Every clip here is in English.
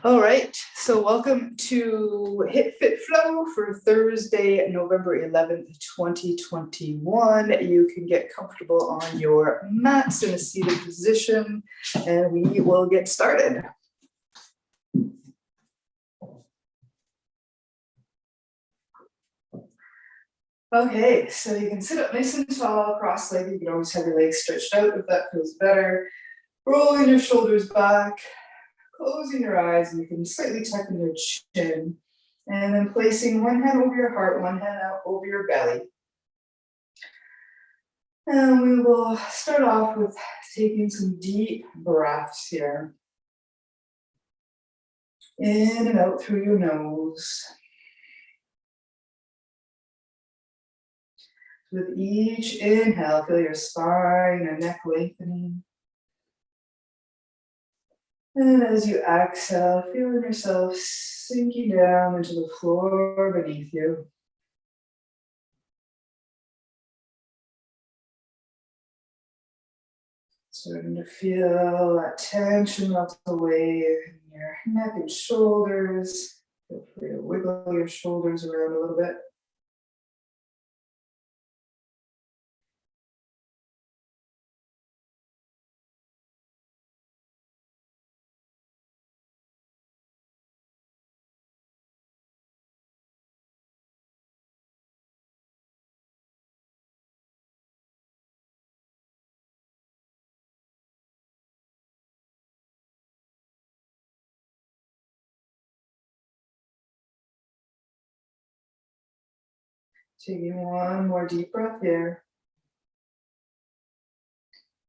All right, so welcome to HIIT Fit Flow for Thursday, November 11th, 2021. You can get comfortable on your mats in a seated position, and we will get started. Okay, so you can sit up nice and tall, cross-legged. You can always have your legs stretched out if that feels better. Rolling your shoulders back, closing your eyes, and you can slightly tuck in your chin. And then placing one hand over your heart, one hand out over your belly. And we will start off with taking some deep breaths here. In and out through your nose. With each inhale, feel your spine and neck lengthening. And as you exhale, feeling yourself sinking down into the floor beneath you. Starting to feel that tension melt away in your neck and shoulders. Feel free to wiggle your shoulders around a little bit. Taking one more deep breath here.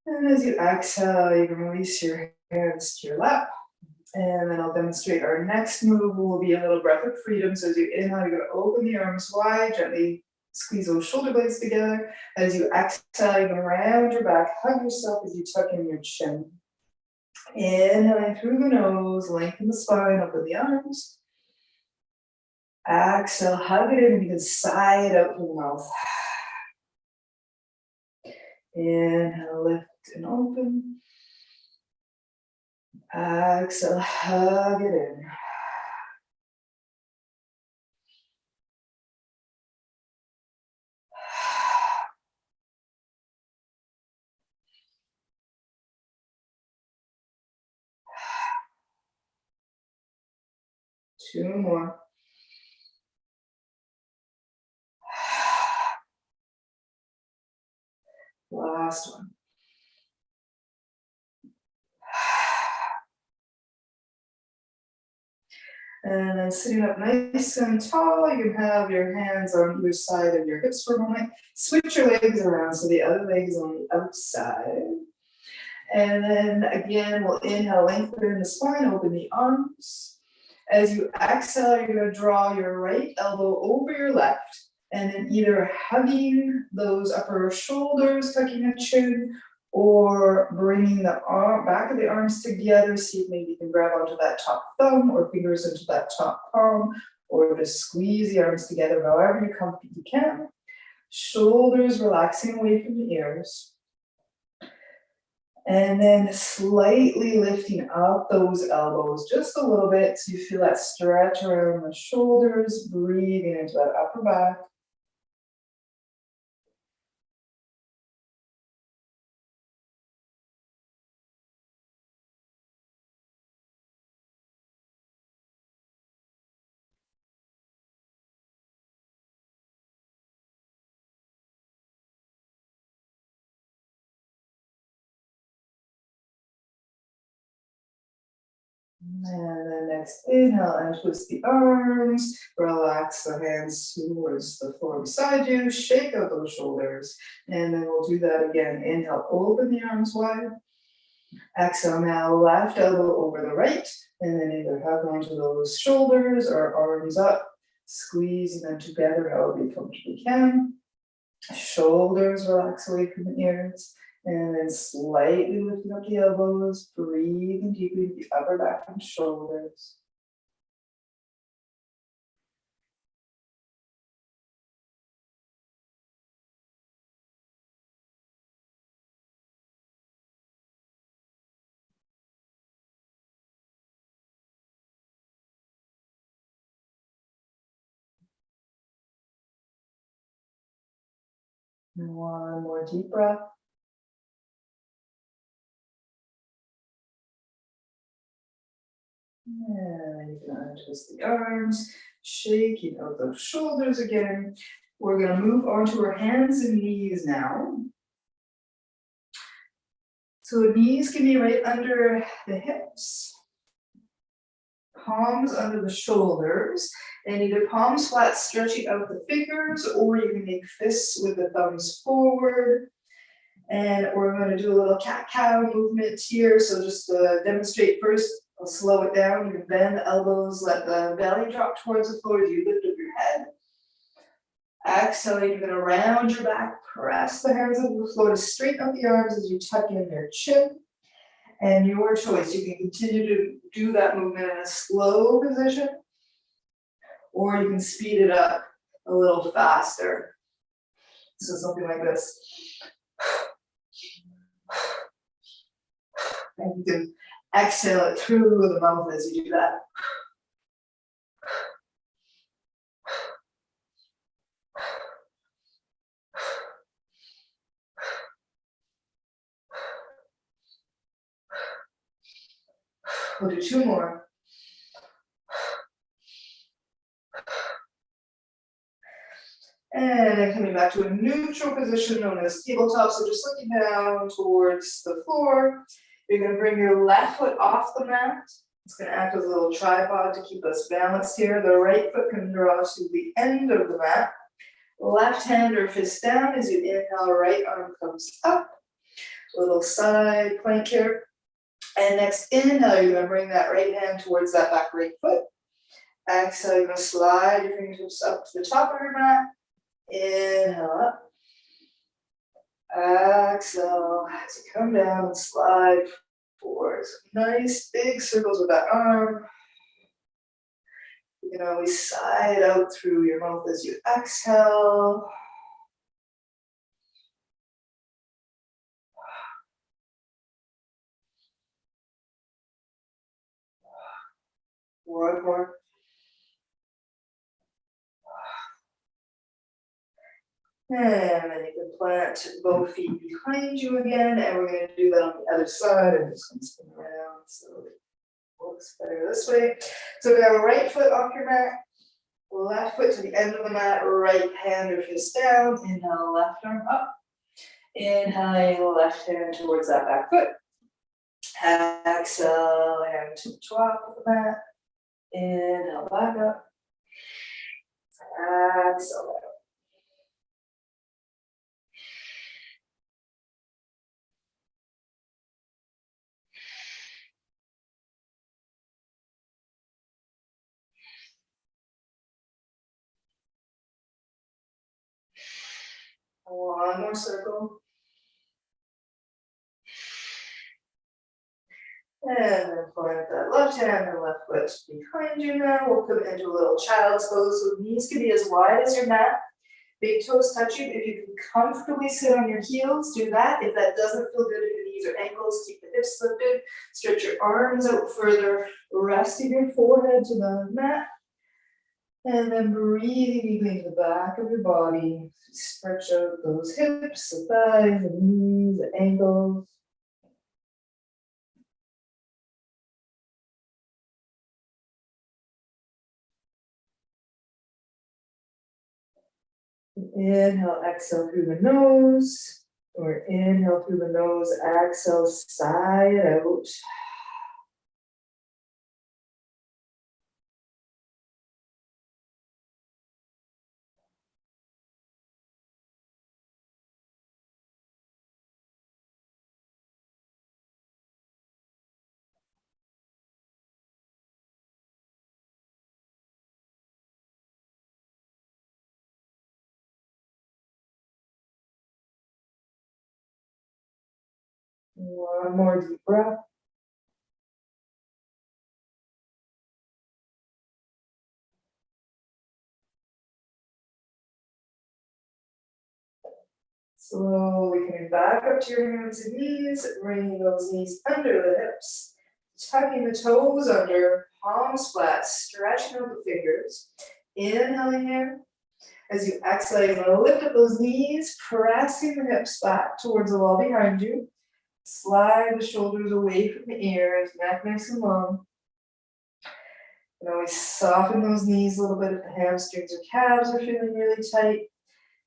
And as you exhale, you can release your hands to your lap. And then I'll demonstrate our next move will be a little breath of freedom. So as you inhale, you're going to open the arms wide, gently squeeze those shoulder blades together. As you exhale, you're going to round your back, hug yourself as you tuck in your chin. Inhaling through the nose, lengthen the spine, open the arms. Exhale, hug it in, and you can sigh it out through the mouth. Inhale, lift and open. Exhale, hug it in. Two more. Last one. And then sitting up nice and tall, you can have your hands on either side of your hips for a moment. Switch your legs around so the other leg is on the outside. And then again, we'll inhale, lengthen the spine, open the arms. As you exhale, you're going to draw your right elbow over your left, and then either hugging those upper shoulders, tucking the chin, or bringing the back of the arms together. See if maybe you can grab onto that top thumb or fingers into that top palm, or just squeeze the arms together however you comfortably can. Shoulders relaxing away from the ears. And then slightly lifting up those elbows just a little bit so you feel that stretch around the shoulders, breathing into that upper back. And then next inhale and twist the arms, relax the hands towards the floor beside you, shake out those shoulders, and then we'll do that again. Inhale, open the arms wide. Exhale now, left elbow over the right, and then either hug onto those shoulders or arms up, squeeze them together however you comfortably can. Shoulders relax away from the ears. And then slightly lifting up the elbows, breathing deeply into the upper back and shoulders. And one more deep breath. And you can untwist the arms, shaking out those shoulders again. We're going to move on to our hands and knees now. So knees can be right under the hips, palms under the shoulders, and either palms flat stretching out the fingers, or you can make fists with the thumbs forward. And we're going to do a little cat-cow movement here. So just to demonstrate first, I'll slow it down. You can bend the elbows, let the belly drop towards the floor as you lift up your head. Exhale, you're going to round your back, press the hands over the floor to straighten out the arms as you tuck in your chin. And your choice, you can continue to do that movement in a slow position, or you can speed it up a little faster. So something like this. And you can exhale it through the mouth as you do that. We'll do two more. And then coming back to a neutral position known as tabletop. So just looking down towards the floor. You're going to bring your left foot off the mat. It's going to act as a little tripod to keep us balanced here. The right foot can draw to the end of the mat. Left hand or fist down as you inhale, right arm comes up. Little side plank here. And next inhale, you're going to bring that right hand towards that back right foot. Exhale, you're going to slide your fingertips up to the top of your mat. Inhale up. Exhale as you come down and slide forward. So nice big circles with that arm. You can always sigh it out through your mouth as you exhale. One more. And then you can plant both feet behind you again, and we're going to do that on the other side. I'm just going to spin around so it looks better this way. So we have a right foot off your mat, left foot to the end of the mat, right hand or fist down. Inhale, left arm up. Inhale, left hand towards that back foot. Exhale, hand to the top of the mat. Inhale, back up. Exhale, back up. One more circle. And then plant that left hand and left foot behind you now. We'll come into a little child's pose. So knees can be as wide as your mat. Big toes touching. If you can comfortably sit on your heels, do that. If that doesn't feel good in your knees or ankles, keep the hips lifted. Stretch your arms out further. Resting your forehead to the mat. And then breathing deeply into the back of your body. Stretch out those hips, the thighs, the knees, the ankles. Inhale, exhale through the nose. Or inhale through the nose, exhale, sigh it out. One more deep breath. Slowly coming back up to your hands and knees, bringing those knees under the hips, tucking the toes under, palms flat, stretching out the fingers. Inhaling here, As you exhale, you're going to lift up those knees, pressing the hips back towards the wall behind you. Slide the shoulders away from the ears, neck nice and long. You can always soften those knees a little bit if the hamstrings or calves are feeling really tight.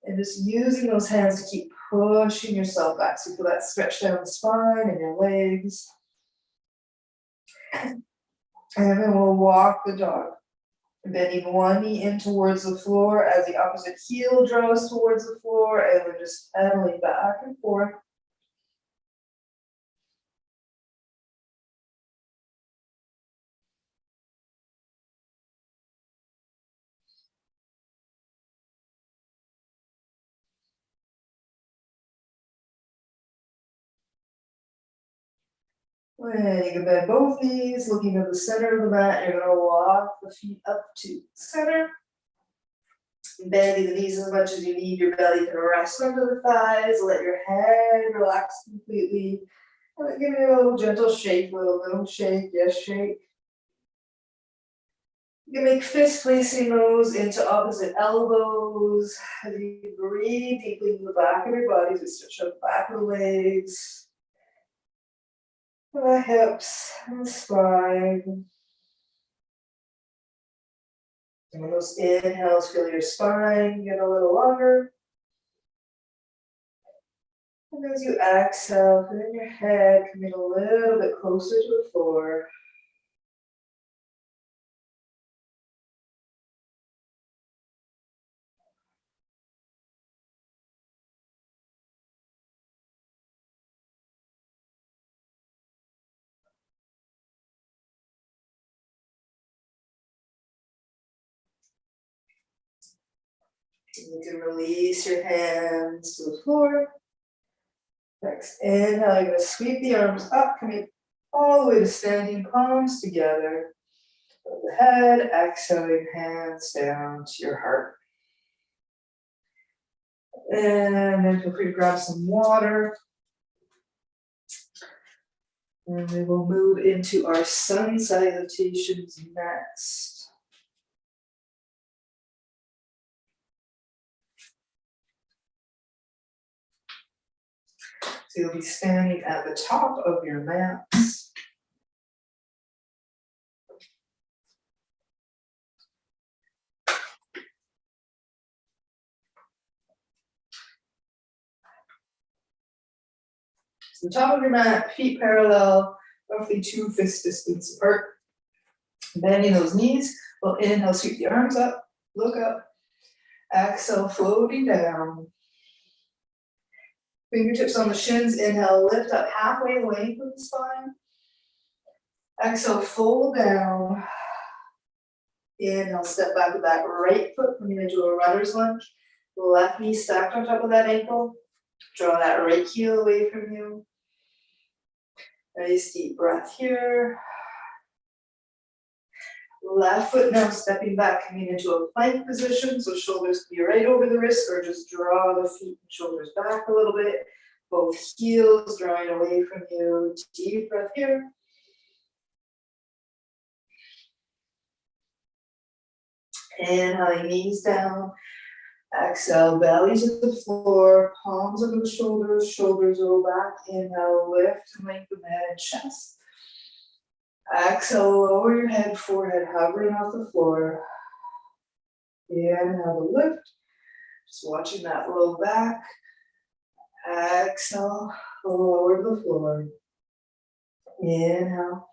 And just using those hands to keep pushing yourself back. So you feel that stretch down the spine and your legs. And then we'll walk the dog. Bending one knee in towards the floor as the opposite heel draws towards the floor, and then just pedaling back and forth. And you can bend both knees, looking at the center of the mat. You're going to walk the feet up to center. Bending the knees as much as you need. Your belly can rest under the thighs. Let your head relax completely. And then give me a little gentle shake, little shake, yes, shake. You can make fists placing those into opposite elbows. As you breathe deeply into the back of your body, just stretch out the back of the legs, the hips, and the spine. And when those inhales, feel your spine get a little longer. And as you exhale, feel your head can get a little bit closer to the floor. You can release your hands to the floor. Next inhale, you're going to sweep the arms up, coming all the way to standing palms together. Over the head, exhaling hands down to your heart. And then feel free to grab some water. And we will move into our sun salutations next. So you'll be standing at the top of your mats. So the top of your mat, feet parallel, roughly 2 fist distance apart. Bending those knees. We'll inhale, sweep the arms up, look up. Exhale, floating down. Fingertips on the shins, inhale, lift up halfway length of the spine. Exhale, fold down. Inhale, step back with that right foot, coming into a runner's lunge. Left knee stacked on top of that ankle. Draw that right heel away from you. Nice deep breath here. Left foot now stepping back, coming into a plank position. So shoulders can be right over the wrists, or just draw the feet and shoulders back a little bit. Both heels drawing away from you. Deep breath here. Inhaling, knees down. Exhale, belly to the floor, palms over the shoulders, shoulders roll back. Inhale, lift and lengthen the head and chest. Exhale, lower your head, forehead hovering off the floor. Inhale to lift. Just watching that low back. Exhale, lower to the floor. Inhale.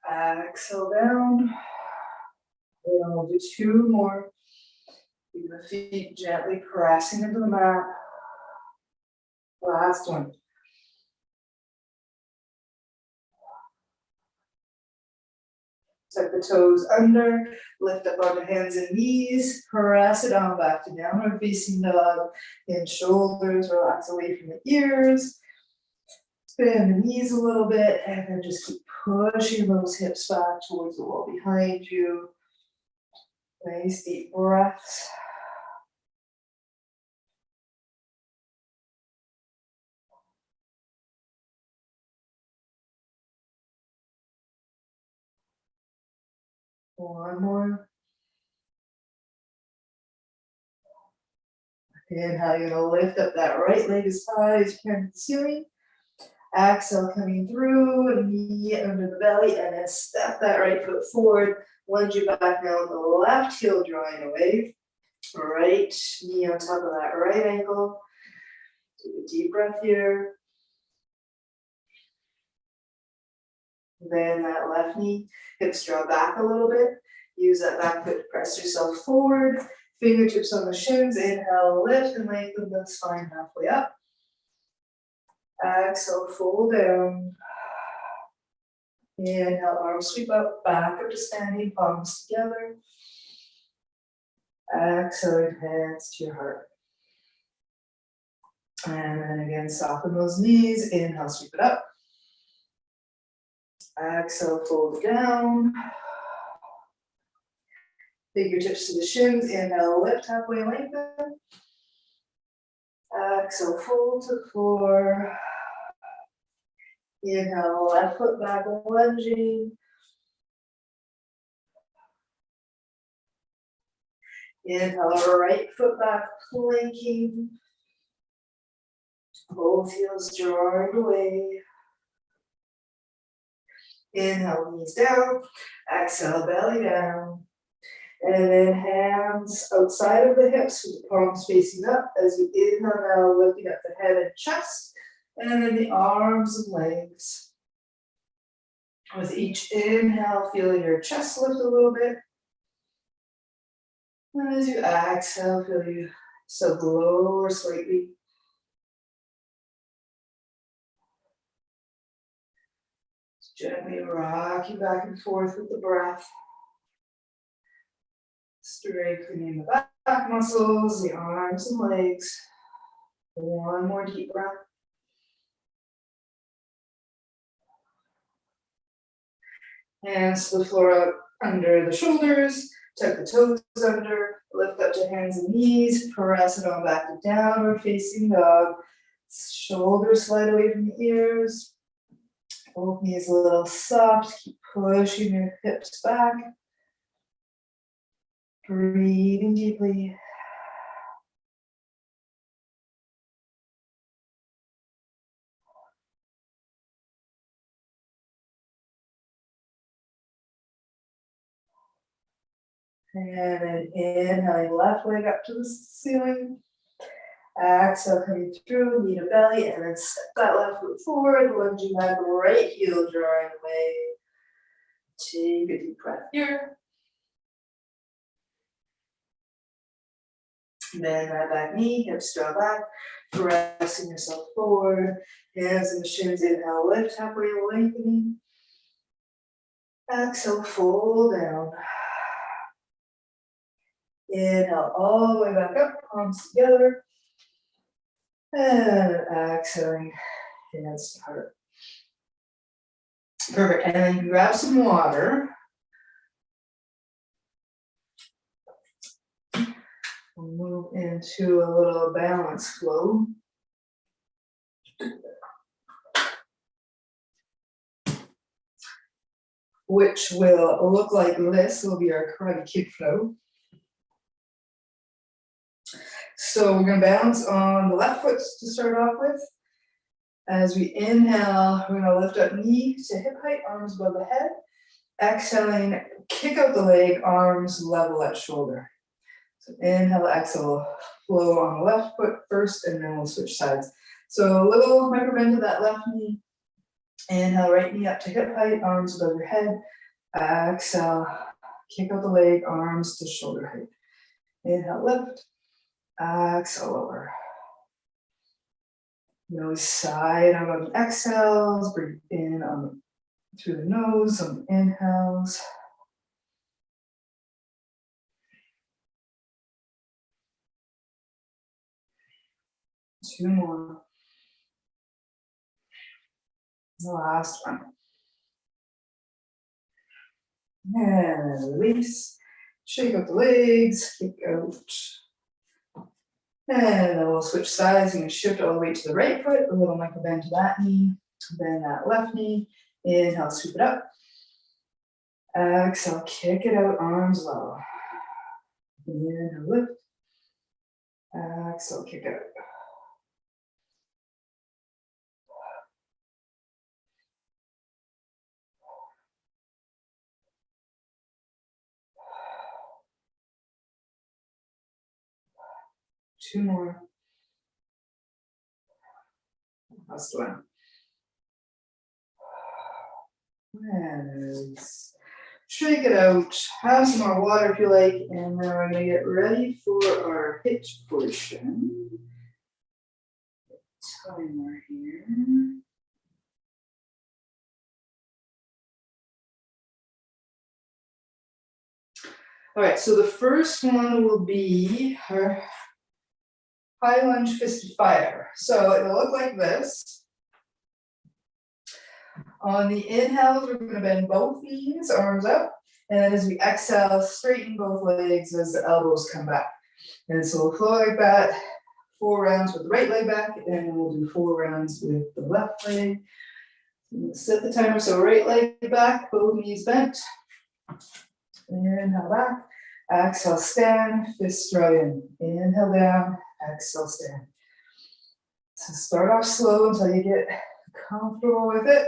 Exhale down. And we'll do 2 more. Keep the feet gently pressing into the mat. Last one. Tuck the toes under, lift up onto hands and knees, press it on back to downward facing dog. In shoulders, relax away from the ears. Bend the knees a little bit, and then just keep pushing those hips back towards the wall behind you. Nice deep breaths. One more. Inhale, you're gonna lift up that right leg as high as you can to the ceiling. Exhale, coming through, knee under the belly, and then step that right foot forward. Lunge your back now, the left heel drawing away. Right knee on top of that right ankle. Take a deep breath here. Then that left knee, hips draw back a little bit. Use that back foot to press yourself forward. Fingertips on the shins. Inhale, lift and lengthen the spine halfway up. Exhale, fold down. Inhale, arms sweep up, back up to standing, palms together. Exhale, hands to your heart. And then again, soften those knees. Inhale, sweep it up. Exhale, fold it down. Fingertips to the shins. Inhale, lift, halfway lengthen. Exhale, fold to the floor. Inhale, left foot back, lunging. Inhale, right foot back, planking. Both heels drawing away. Inhale, knees down. Exhale, belly down. And then hands outside of the hips with the palms facing up as you inhale now, lifting up the head and chest. And then the arms and legs. With each inhale, feel your chest lift a little bit. And as you exhale, feel yourself lower slightly. Gently rock you back and forth with the breath. Strengthening the back muscles, the arms and legs. One more deep breath. Hands to the floor up under the shoulders. Tuck the toes under. Lift up to hands and knees. Press it on back to downward facing dog. Shoulders slide away from the ears. Both knees a little soft. Keep pushing your hips back. Breathing deeply. And then inhaling, left leg up to the ceiling. Exhale, coming through, knee to belly, and then step that left foot forward, lunging back, right heel drawing away. Take a deep breath here. Bend that back knee, hips draw back, pressing yourself forward. Hands in the shins, inhale, lift, halfway lengthening. Exhale, fold down. Inhale, all the way back up, palms together. And exhaling, hands to heart. Perfect, and then grab some water. We'll move into a little balance flow. Which will look like this, will be our karate kick flow. So we're gonna balance on the left foot to start off with. As we inhale, we're gonna lift up knee to hip height, arms above the head. Exhaling, kick out the leg, arms level at shoulder. So inhale, exhale, flow on the left foot first, and then we'll switch sides. So a little micro bend to that left knee. Inhale, right knee up to hip height, arms above your head. Exhale, kick out the leg, arms to shoulder height. Inhale, lift. Exhale, lower. Nose side out on the exhales. Breathe in on through the nose on the inhales. Two more. The last one. And release. Shake out the legs. Kick out. And then we'll switch sides. You can shift all the way to the right foot. A little micro bend to that knee. Bend that left knee. Inhale, sweep it up. Exhale, kick it out, arms low. Inhale, lift. Exhale, kick out. 2 more. Last one. And shake it out. Have some more water if you like, and then we're gonna get ready for our HIIT portion. Timer here. All right, so the first one will be our high lunge fisted fire. So it'll look like this. On the inhales, we're going to bend both knees, arms up, and then as we exhale, straighten both legs as the elbows come back. And so we'll flow like that, 4 rounds with the right leg back, and then we'll do 4 rounds with the left leg. Set the timer, so right leg back, both knees bent. Inhale back, exhale, stand, fists right in. Inhale down, exhale, stand. So start off slow until you get comfortable with it.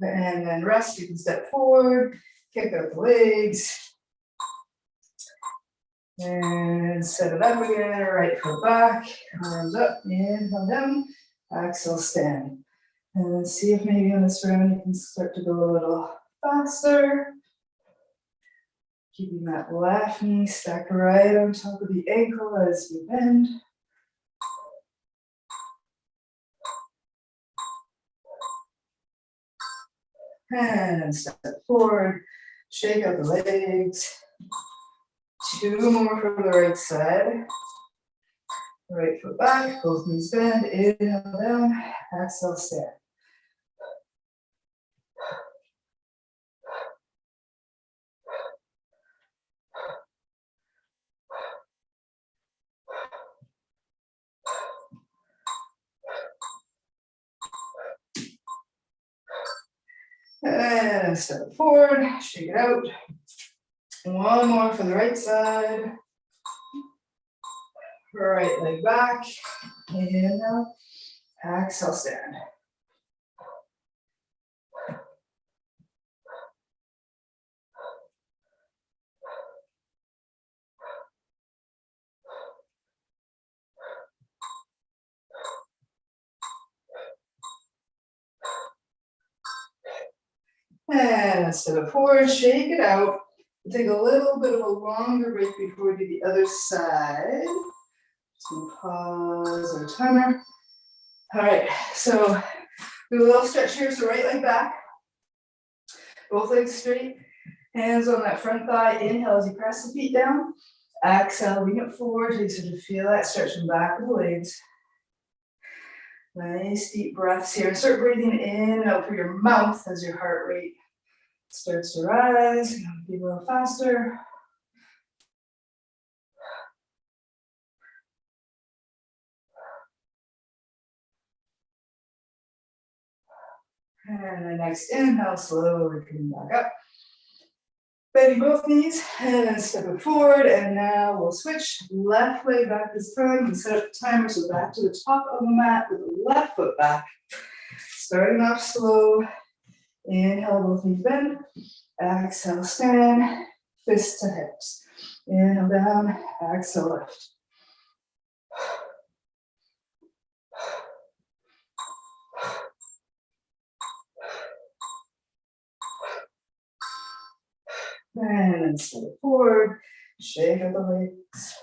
And then rest, you can step forward, kick out the legs. And set it up again, right foot back, arms up, inhale down, exhale, stand. And then see if maybe on this round you can start to go a little faster. Keeping that left knee stacked right on top of the ankle as you bend. And step forward, shake out the legs. 2 more from the right side. Right foot back, both knees bend, inhale down, exhale, stand. And step forward, shake it out. 1 more for the right side. Right leg back, inhale, exhale, stand. And step forward, shake it out. Take a little bit of a longer break before we do the other side. Just gonna pause our timer. All right, so do a little stretch here. So right leg back, both legs straight, hands on that front thigh. Inhale as you press the feet down. Exhale, bring it forward. You sort of feel that stretching back of the legs. Nice deep breaths here. Start breathing in and out through your mouth as your heart rate starts to rise. Be a little faster. And the next inhale, slowly coming back up. Bending both knees and then step it forward. And now we'll switch left leg back this time and set up the timer. So back to the top of the mat with the left foot back. Starting off slow. Inhale, both knees bend. Exhale, stand. Fist to hips. Inhale down. Exhale, lift. And then step it forward. Shake out the legs.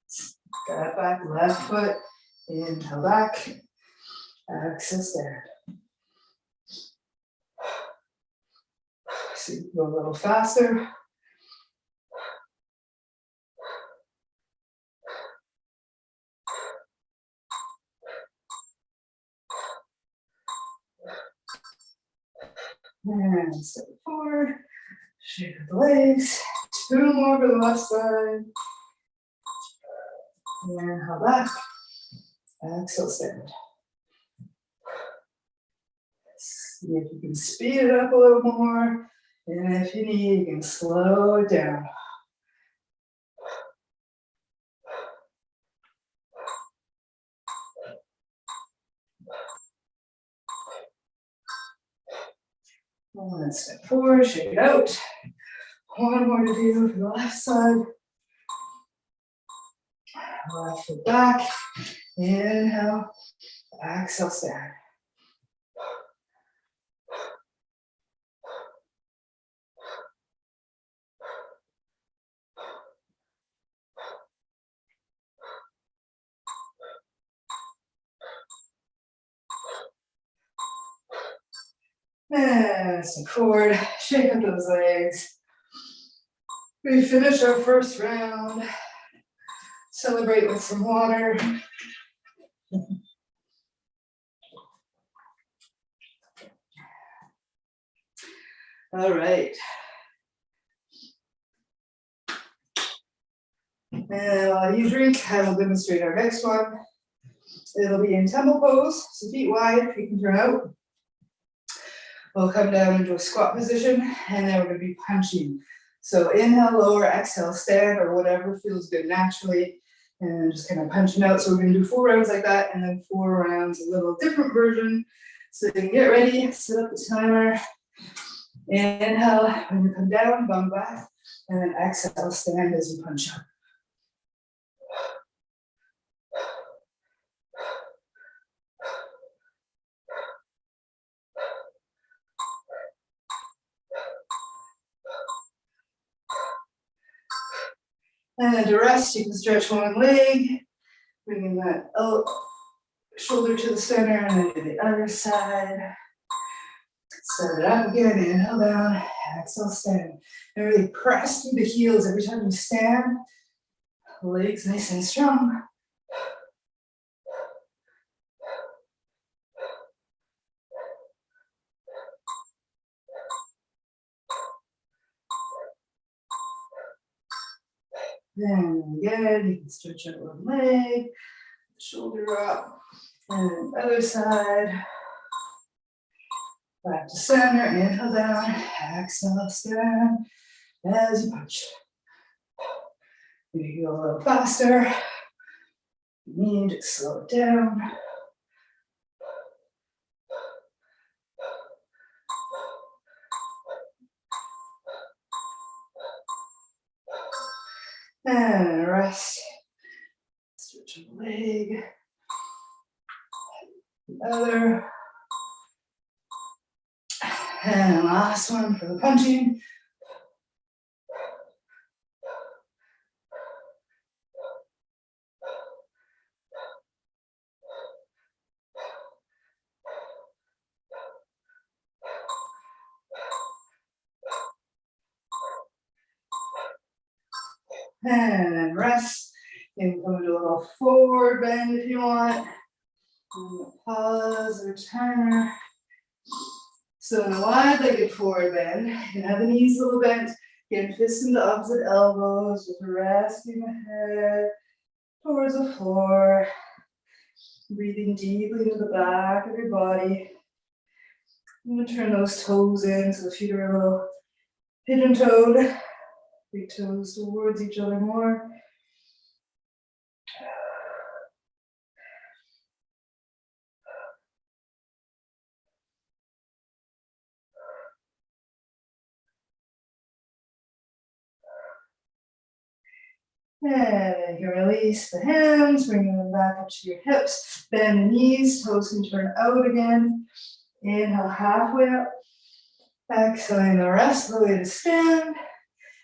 Step back, left foot. Inhale back. Exhale, stand. So you can go a little faster. And step forward. Shake out the legs. 2 more for the left side. Inhale back. Exhale, stand. See if you can speed it up a little more. And if you need, you can slow it down. One step forward, shake it out. One more to do for the left side. Left foot back. Inhale. Exhale, stand. And step forward, shake up those legs. We finished our first round. Celebrate with some water. All right. And while you drink, I will demonstrate our next one. It'll be in temple pose, so feet wide, feet can turn out. We'll come down into a squat position, and then we're going to be punching. So inhale, lower, exhale, stand, or whatever feels good naturally, and just kind of punching out. So we're going to do 4 rounds like that, and then 4 rounds, a little different version. So you can get ready, set up the timer. Inhale, when you come down, bum back, and then exhale, stand as you punch up. And then to rest, you can stretch one leg, bringing that shoulder to the center, and then to the other side. Set it up again, inhale down, exhale, stand. And really press through the heels every time you stand. Legs nice and strong. Then again, you can stretch out one leg, shoulder up, and the other side. Back to center, inhale down, exhale, stand as you punch. You can go a little faster. You need to slow it down. And rest. Stretch a leg. The other. And last one for the punching. And rest. You can come into a little forward bend if you want. Pause or timer. So in a wide-legged forward bend, you can have the knees a little bent, get fists into opposite elbows, just resting the head towards the floor. Breathing deeply into the back of your body. I'm going to turn those toes in so the feet are a little pigeon-toed. Big toes towards each other more. And you release the hands, bringing them back up to your hips. Bend the knees, toes can turn out again. Inhale halfway up. Exhaling the rest of the way to stand.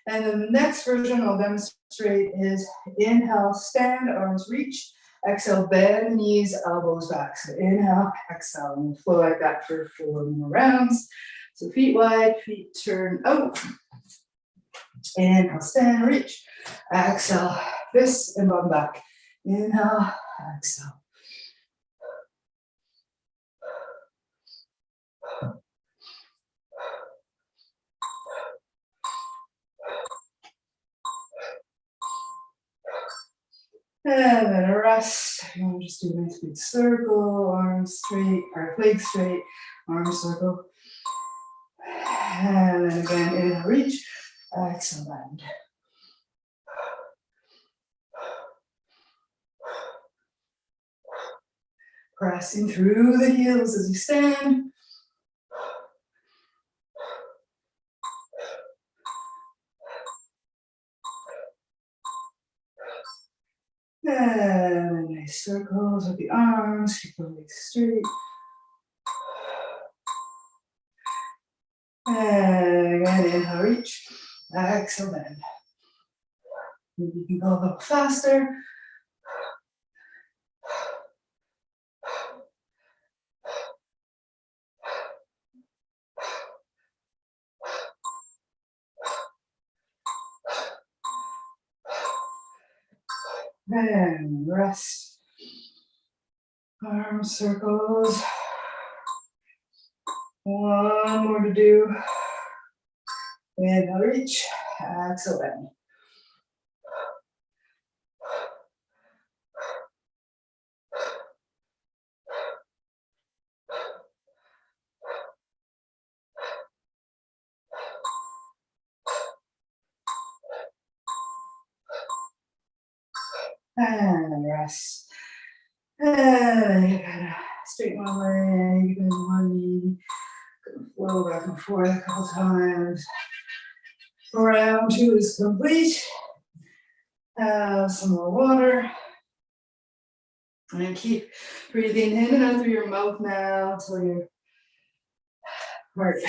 And then the next version I'll demonstrate is inhale, stand, arms reach. Exhale, bend the knees, elbows back. So inhale, exhale, and we'll flow like that for 4 more rounds. So feet wide, feet turn out. Inhale, stand, reach. Exhale, fists and bum back. Inhale, exhale. And then a rest. You want to just do a nice big circle, arms straight, or legs straight, arms circle. And then again, inhale, reach, exhale, bend. Pressing through the heels as you stand. And nice circles with the arms, keep the legs straight. And again, inhale, reach, exhale, bend. Maybe you can go a little faster. And rest. Arm circles. One more to do. Inhale, reach, exhale, bend. And rest. And you gotta straighten one leg, bend one knee, flow back and forth a couple times. Round two is complete. Have some more water. And keep breathing in and out through your mouth now until your heart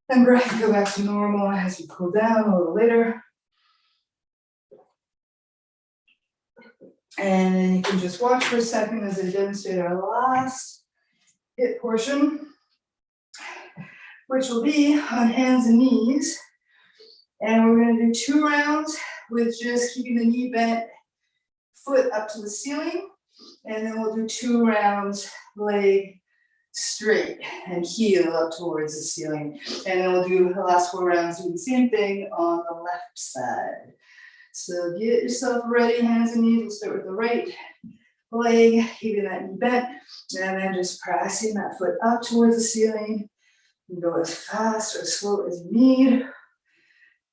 and breath go back to normal as you cool down a little later. And then you can just watch for a second as I demonstrate our last HIIT portion, which will be on hands and knees. And we're going to do 2 rounds with just keeping the knee bent, foot up to the ceiling. And then we'll do 2 rounds, leg straight and heel up towards the ceiling. And then we'll do the last 4 rounds doing the same thing on the left side. So get yourself ready, hands and knees. We'll start with the right leg, keeping that knee bent, and then just pressing that foot up towards the ceiling. You can go as fast or as slow as you need.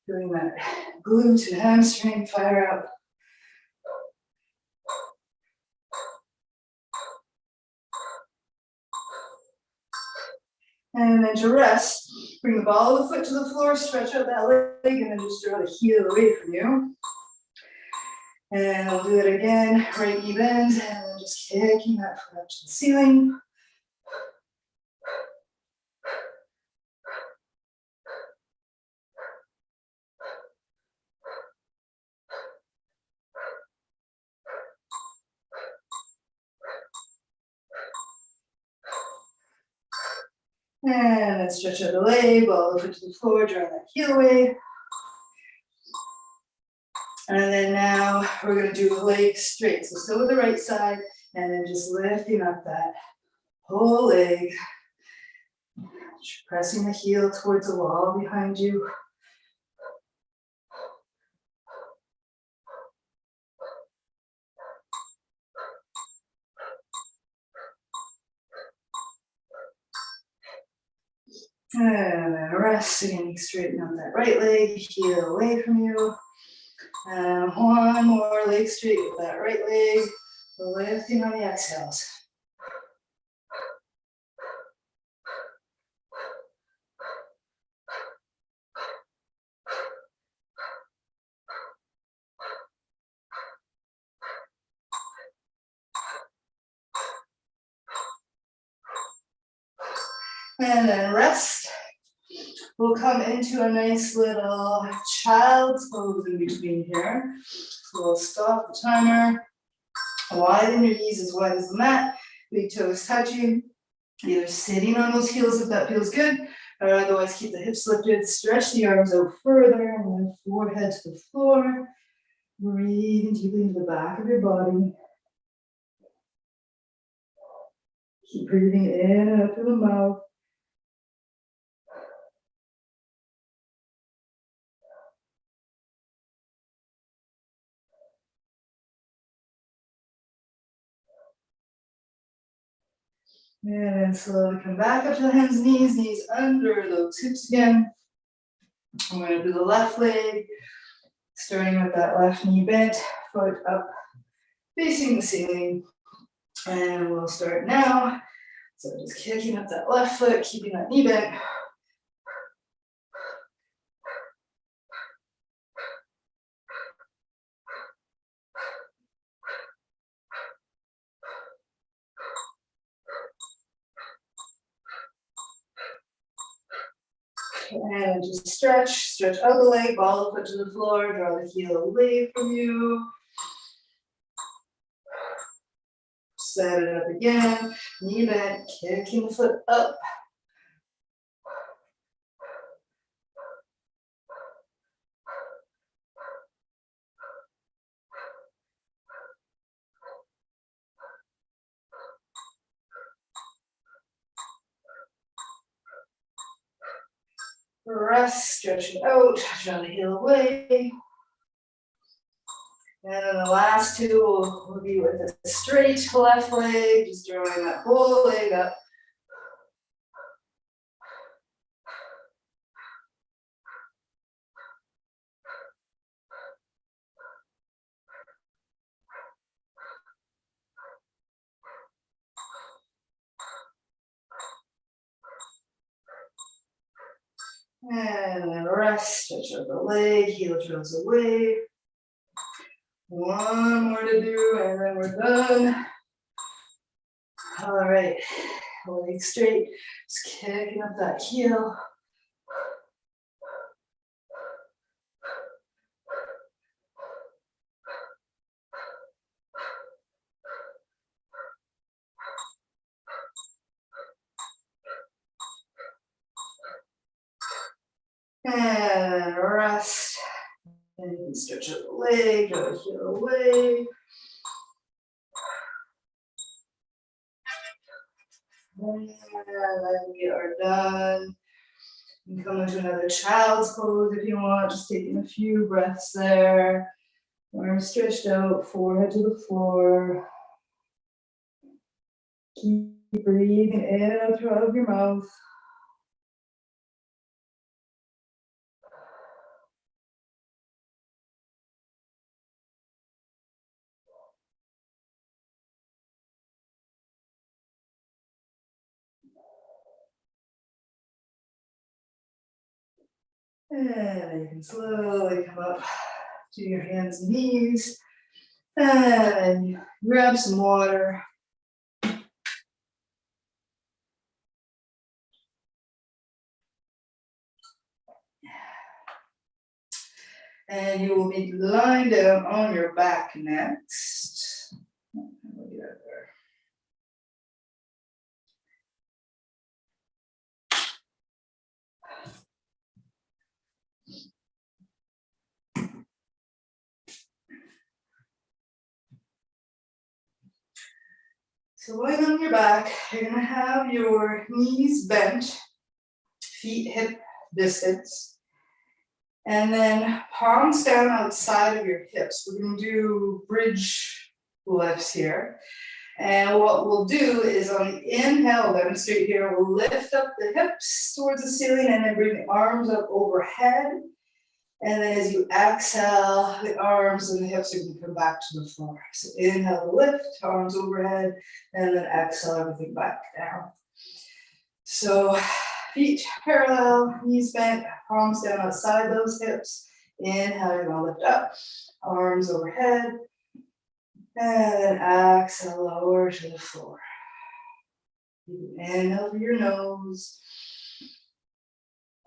Doing that glute and hamstring fire up. And then to rest, bring the ball of the foot to the floor, stretch out that leg, and then just draw the heel away from you. And we'll do it again, right knee bends, and then just kicking that foot up to the ceiling. And then stretch out the leg, ball the foot to the floor, draw that heel away. And then now we're going to do leg straight. So still with the right side, and then just lifting up that whole leg. Pressing the heel towards the wall behind you. And then rest, again, straighten out that right leg, heel away from you. And one more leg straight with that right leg, lifting on the exhales. And then rest. We'll come into a nice little child's pose in between here. So we'll stop the timer. Widen your knees as wide as the mat. Big toes touching. Either sitting on those heels if that feels good, or otherwise keep the hips lifted. Stretch the arms out further, and then forehead to the floor. Breathing deeply into the back of your body. Keep breathing in and out through the mouth. And then slowly come back up to the hands, knees under those hips again. I'm going to do the left leg, starting with that left knee bent, foot up, facing the ceiling. And we'll start now. So just kicking up that left foot, keeping that knee bent. And just stretch out the leg, ball the foot to the floor, draw the heel away from you. Set it up again, knee bent, kicking the foot up. Rest, stretch it out, draw the heel away. And then the last two will be with a straight left leg, just drawing that whole leg up. And then rest, stretch out the leg, heel draws away. One more to do, and then we're done. All right, leg straight, just kicking up that heel. And rest. And you can stretch out the leg, draw the heel away. And then we are done. You can come into another child's pose if you want, just taking a few breaths there. Arms stretched out, forehead to the floor. Keep breathing in and out of your mouth. And you can slowly come up to your hands and knees. And grab some water. And you will be lying down on your back next. So lying on your back, you're gonna have your knees bent, feet hip distance, and then palms down outside of your hips. We're gonna do bridge lifts here. And what we'll do is on the inhale, demonstrate here, we'll lift up the hips towards the ceiling and then bring the arms up overhead. And then as you exhale, the arms and the hips are going to come back to the floor. So inhale to lift, arms overhead, and then exhale everything back down. So feet parallel, knees bent, palms down outside those hips. Inhale, you're going to lift up, arms overhead, and then exhale, lower to the floor. You inhale through your nose,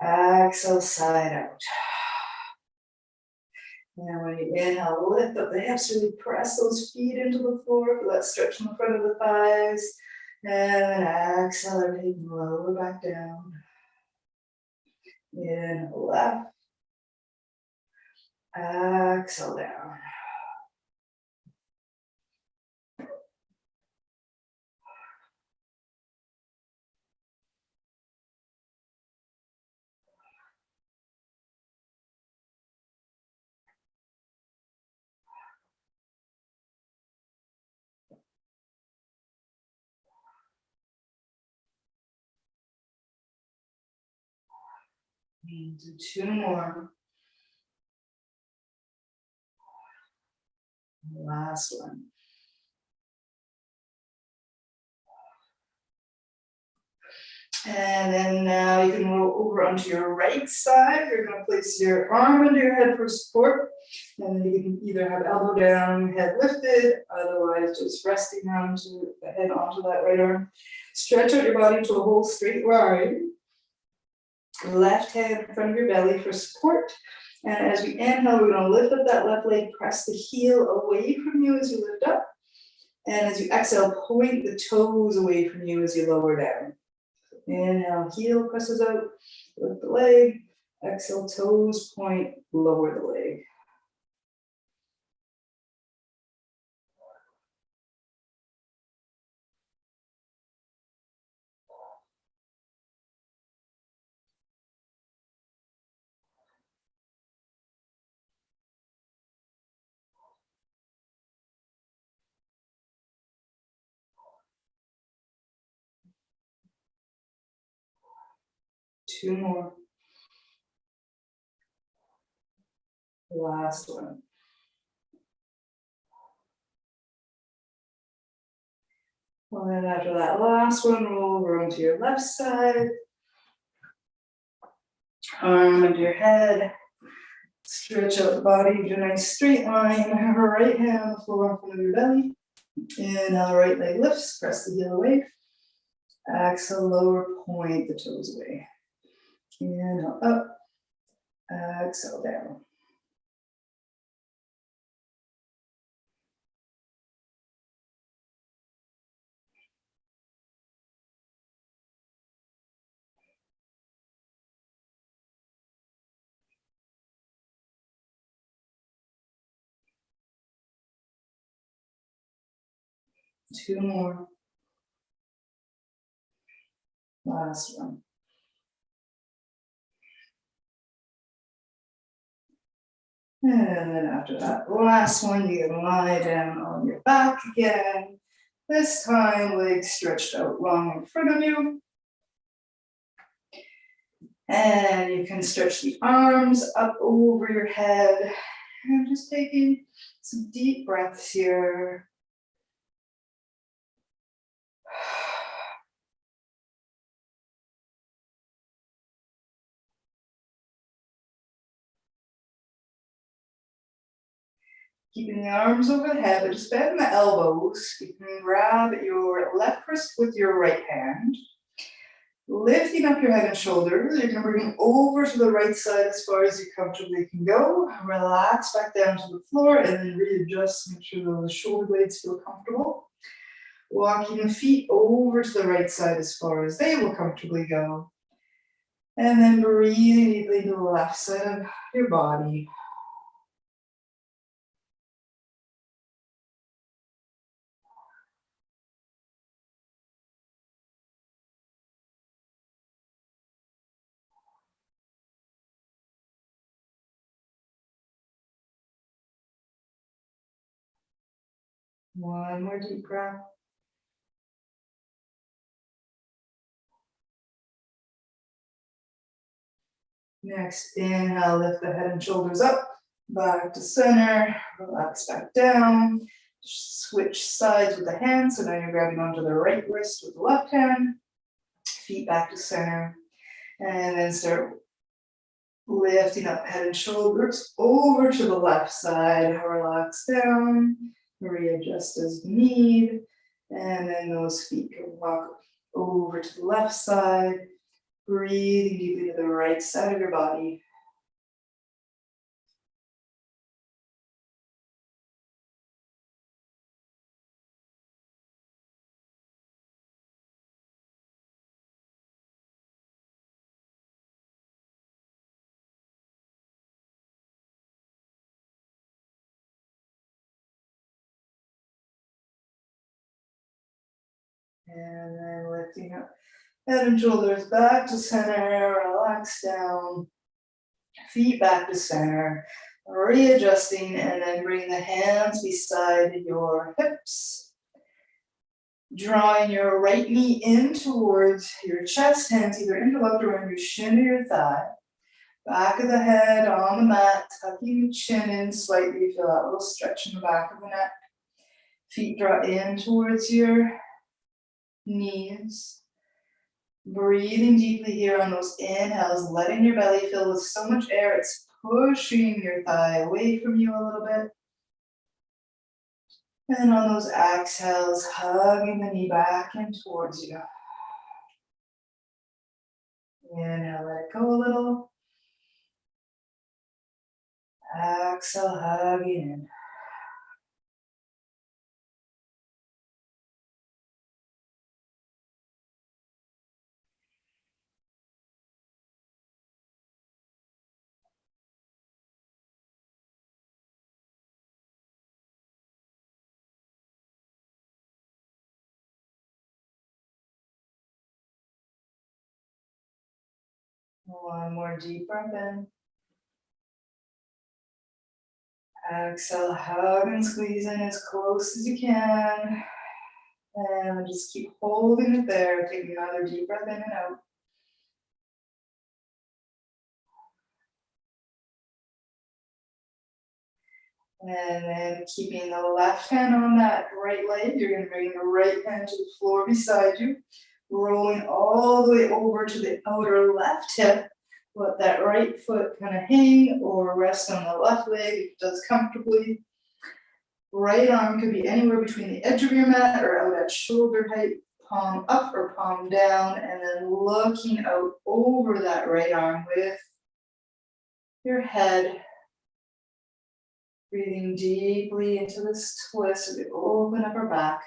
exhale, side out. And when you inhale, lift up the hips, really press those feet into the floor. Feel that stretch in the front of the thighs. And then exhale, everything lower back down. Inhale left. Exhale down. And do 2 more. Last one. And then now you can roll over onto your right side. You're going to place your arm under your head for support. And then you can either have elbow down, head lifted, otherwise just resting onto the head onto that right arm. Stretch out your body to a whole straight line. Left hand in front of your belly for support. And as we inhale, we're going to lift up that left leg, press the heel away from you as you lift up. And as you exhale, point the toes away from you as you lower down. Inhale, heel presses out, lift the leg. Exhale, toes point, lower the leg. Two more. Last one. And then after that last one, roll over onto your left side. Arm under your head. Stretch out the body, do a nice straight line. Have your right hand on the floor in front of your belly. Inhale, right leg lifts, press the heel away. Exhale, lower, point the toes away. Inhale, up. Exhale, down. Two more. Last one. And then after that last one, you can lie down on your back again. This time, legs stretched out long in front of you. And you can stretch the arms up over your head. And just taking some deep breaths here. Keeping the arms overhead, but just bend the elbows. You can grab your left wrist with your right hand. Lifting up your head and shoulders, you can bring them over to the right side as far as you comfortably can go. Relax back down to the floor and then readjust, make sure those shoulder blades feel comfortable. Walking the feet over to the right side as far as they will comfortably go. And then breathing deeply to the left side of your body. One more deep breath. Next, inhale, lift the head and shoulders up, back to center, relax back down. Switch sides with the hands, so now you're grabbing onto the right wrist with the left hand, feet back to center, and then start lifting up head and shoulders over to the left side, relax down, readjust as you need, and then those feet can walk over to the left side, breathing deeply to the right side of your body. And then lifting up head and shoulders back to center, relax down, feet back to center, readjusting, and then bring the hands beside your hips. Drawing your right knee in towards your chest, hands either interlocked around your shin or your thigh. Back of the head on the mat, tucking the chin in slightly, feel that little stretch in the back of the neck. Feet draw in towards your knees. Breathing deeply here on those inhales, letting your belly fill with so much air, it's pushing your thigh away from you a little bit. And on those exhales, hugging the knee back in towards you. Inhale, let it go a little. Exhale, hugging in. One more deep breath in. Exhale, hug and squeeze in as close as you can. And just keep holding it there. Take another deep breath in and out. And then keeping the left hand on that right leg, you're going to bring the right hand to the floor beside you, rolling all the way over to the outer left hip. Let that right foot kind of hang or rest on the left leg if it does comfortably. Right arm could be anywhere between the edge of your mat or out at shoulder height, palm up or palm down, and then looking out over that right arm with your head. Breathing deeply into this twist as we open up our back.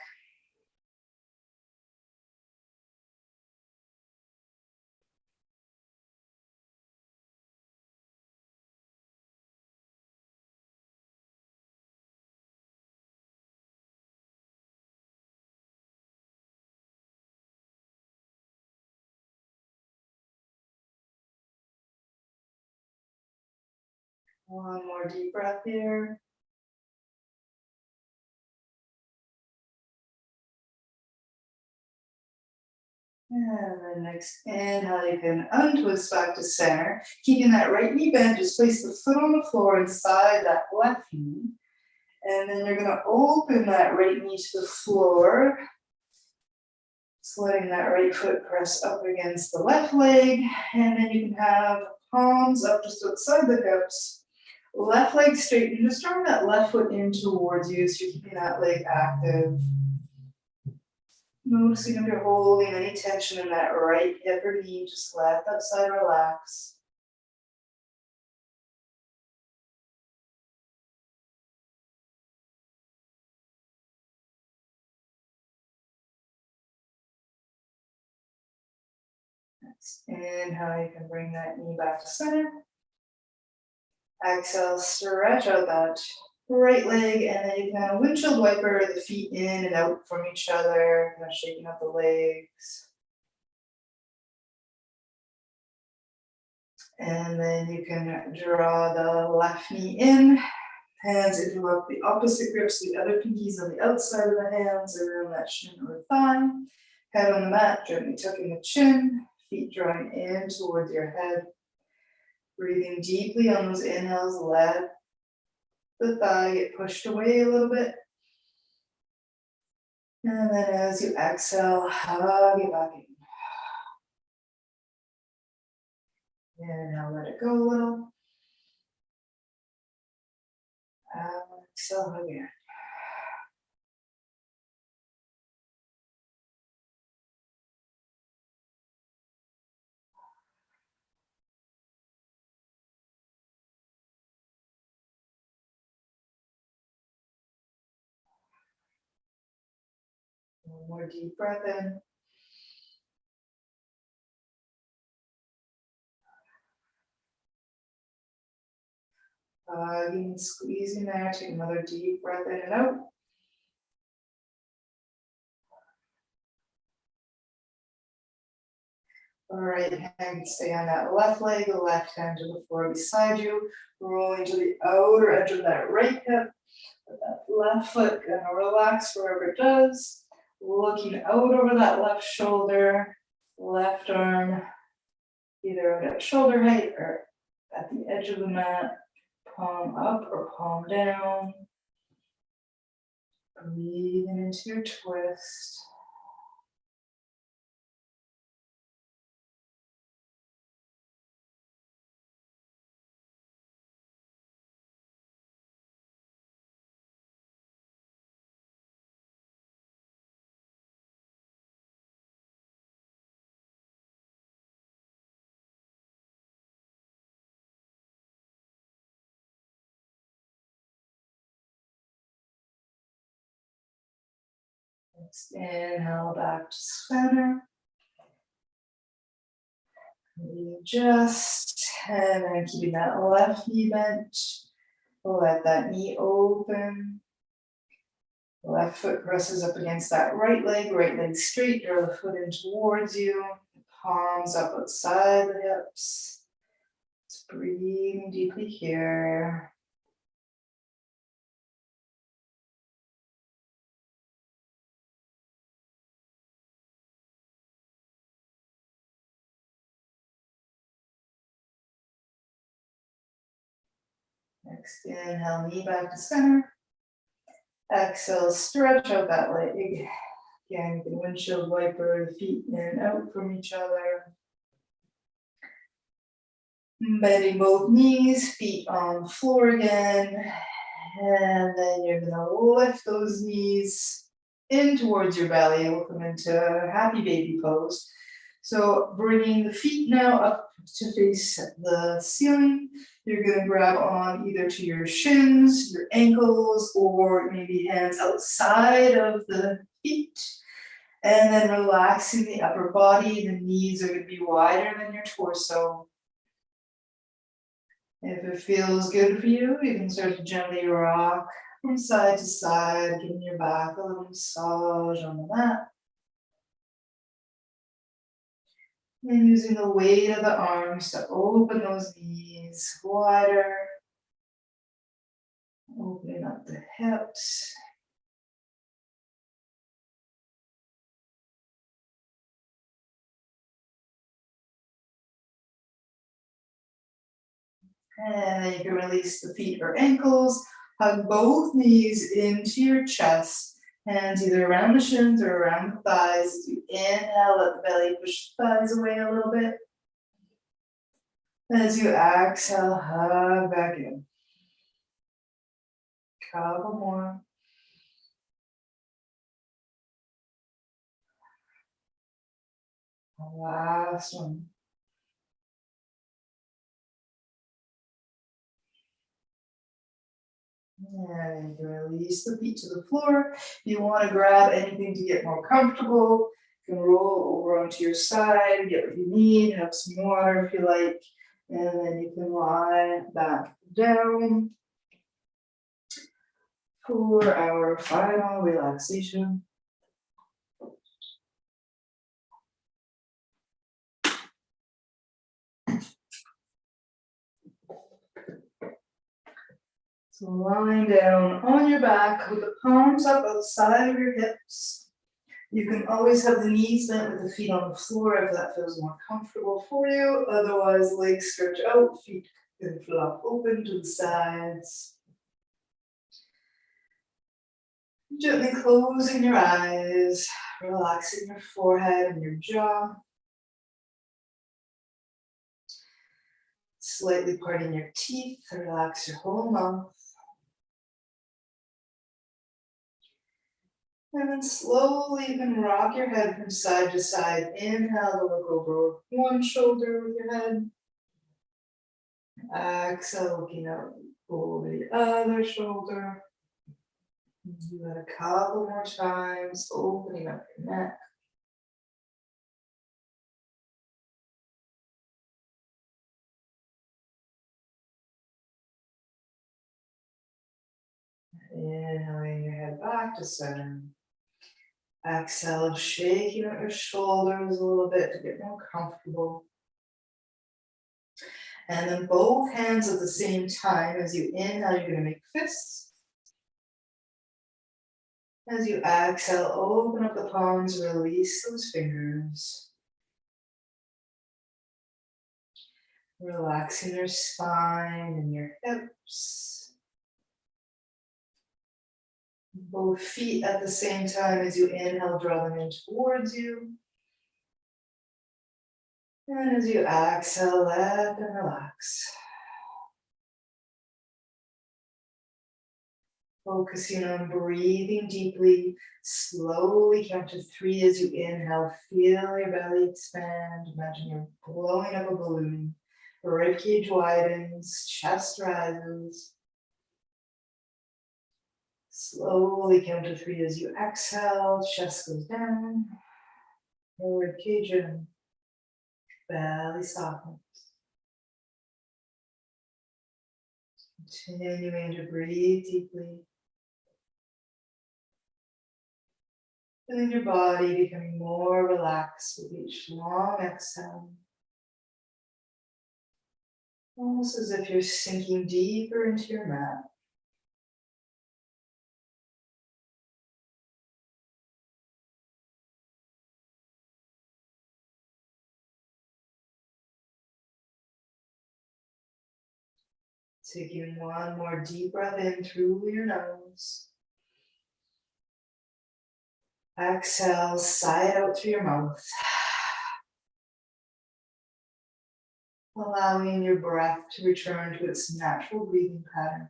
One more deep breath here. And then next inhale, you can untwist back to center. Keeping that right knee bent, just place the foot on the floor inside that left knee. And then you're going to open that right knee to the floor. Just letting that right foot press up against the left leg. And then you can have palms up just outside the hips. Left leg straight. And just drawing that left foot in towards you so you're keeping that leg active. Noticing if you're holding any tension in that right hip or knee, just let that side relax. Next inhale, you can bring that knee back to center. Exhale, stretch out that right leg, and then you can windshield wiper the feet in and out from each other, kind of shaking up the legs. And then you can draw the left knee in, hands interlock the opposite grips, the other pinkies on the outside of the hands around that shin or thigh. Head on the mat, gently tucking the chin, feet drawing in towards your head. Breathing deeply on those inhales, let the thigh get pushed away a little bit. And then as you exhale, hug it back in. And now let it go a little. Exhale again. One more deep breath in. Hugging, squeezing there. Take another deep breath in and out. All right hand stay on that left leg, the left hand to the floor beside you. Rolling to the outer edge of that right hip. Let that left foot kind of relax wherever it does. Looking out over that left shoulder, left arm, either at shoulder height or at the edge of the mat, palm up or palm down. Breathing into your twist. Next, inhale back to center. Readjust, and then keeping that left knee bent. Let that knee open. Left foot presses up against that right leg straight, draw the foot in towards you. Palms up outside the hips. Just breathing deeply here. Next, inhale, knee back to center. Exhale, stretch out that leg. Again, you can windshield wiper the feet in and out from each other. Bending both knees, feet on the floor again. And then you're gonna lift those knees in towards your belly. We'll come into happy baby pose. So bringing the feet now up to face the ceiling. You're gonna grab on either to your shins, your ankles, or maybe hands outside of the feet. And then relaxing the upper body. The knees are gonna be wider than your torso. If it feels good for you, you can start to gently rock from side to side, giving your back a little massage on the mat. And using the weight of the arms to open those knees wider. Opening up the hips. And then you can release the feet or ankles. Hug both knees into your chest. Hands either around the shins or around the thighs. As you inhale, let the belly push the thighs away a little bit. As you exhale, hug back in. Couple more. Last one. And release the feet to the floor. If you want to grab anything to get more comfortable, you can roll over onto your side, get what you need, have some water if you like, and then you can lie back down for our final relaxation. So lying down on your back with the palms up outside of your hips. You can always have the knees bent with the feet on the floor if that feels more comfortable for you. Otherwise, legs stretch out, feet can flop open to the sides. Gently closing your eyes, relaxing your forehead and your jaw. Slightly parting your teeth to relax your whole mouth. And then slowly you can rock your head from side to side. Inhale to look over one shoulder with your head. Exhale, looking out over the other shoulder. Do that a couple more times, opening up your neck. Inhaling your head back to center. Exhale, shaking out your shoulders a little bit to get more comfortable. And then both hands at the same time. As you inhale, you're going to make fists. As you exhale, open up the palms, release those fingers. Relaxing your spine and your hips. Both feet at the same time as you inhale, draw them in towards you. And as you exhale, let them relax. Focusing on breathing deeply. Slowly count to 3 as you inhale. Feel your belly expand. Imagine you're blowing up a balloon. Ribcage widens, chest rises. Slowly count to 3 as you exhale. Chest goes down. Ribcage in. Belly softens. Continuing to breathe deeply. Feeling your body becoming more relaxed with each long exhale. Almost as if you're sinking deeper into your mat. Taking one more deep breath in through your nose. Exhale, sigh it out through your mouth. Allowing your breath to return to its natural breathing pattern.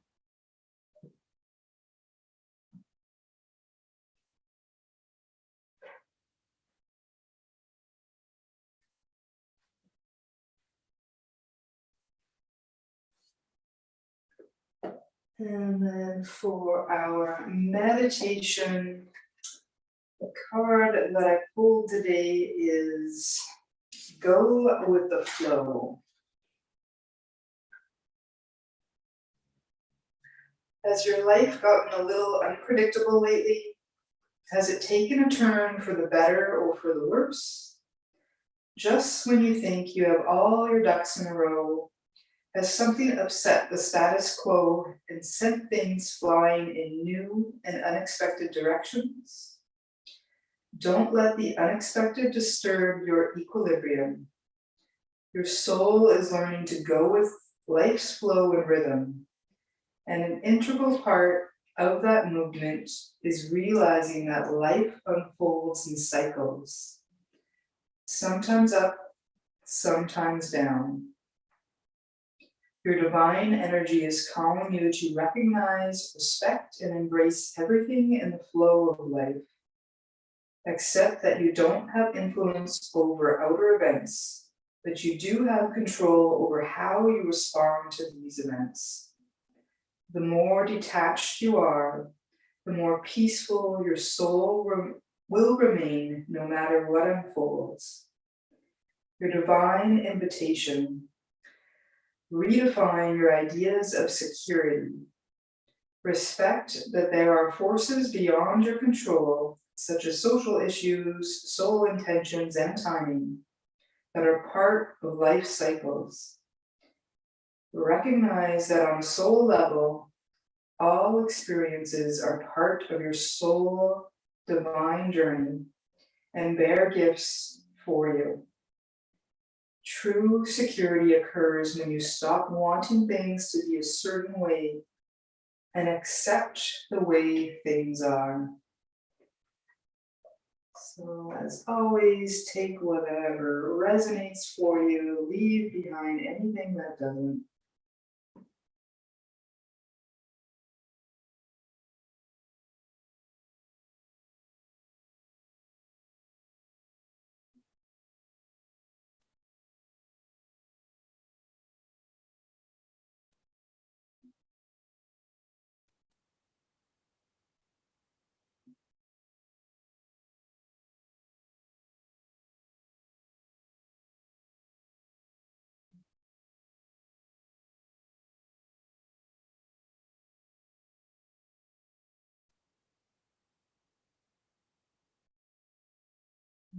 And then for our meditation, the card that I pulled today is Go with the Flow. Has your life gotten a little unpredictable lately? Has it taken a turn for the better or for the worse? Just when you think you have all your ducks in a row, has something upset the status quo and sent things flying in new and unexpected directions? Don't let the unexpected disturb your equilibrium. Your soul is learning to go with life's flow and rhythm, and an integral part of that movement is realizing that life unfolds in cycles, sometimes up, sometimes down. Your divine energy is calling you to recognize, respect, and embrace everything in the flow of life. Accept that you don't have influence over outer events, but you do have control over how you respond to these events. The more detached you are, the more peaceful your soul will remain no matter what unfolds. Your divine invitation. Redefine your ideas of security. Respect that there are forces beyond your control, such as social issues, soul intentions, and timing, that are part of life cycles. Recognize that on a soul level, all experiences are part of your soul divine journey and bear gifts for you. True security occurs when you stop wanting things to be a certain way and accept the way things are. So as always, take whatever resonates for you, leave behind anything that doesn't.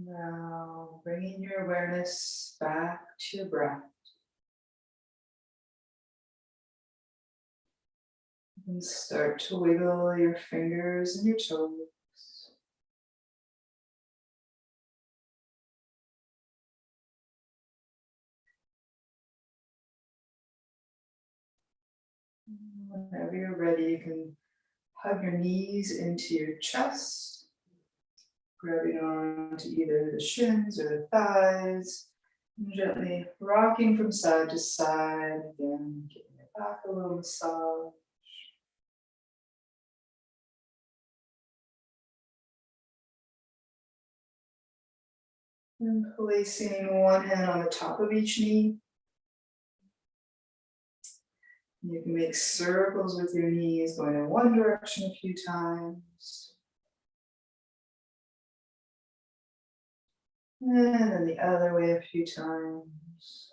Now, bringing your awareness back to your breath. And start to wiggle your fingers and your toes. Whenever you're ready, you can hug your knees into your chest, grabbing on to either the shins or the thighs, and gently rocking from side to side, again, giving your back a little massage. And placing one hand on the top of each knee. You can make circles with your knees, going in one direction a few times. And then the other way a few times.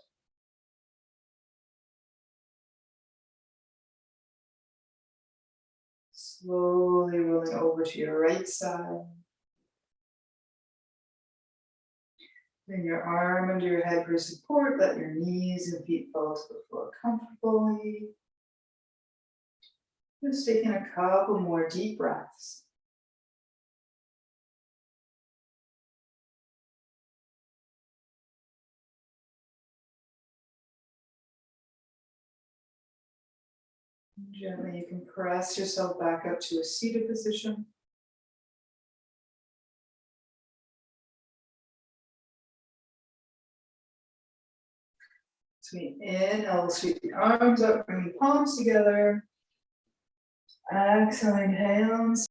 Slowly rolling over to your right side. Bring your arm under your head for support. Let your knees and feet fall to the floor comfortably. Just taking a couple more deep breaths. Gently, you can press yourself back up to a seated position. So we inhale, sweep the arms up, bring the palms together. Exhaling, hands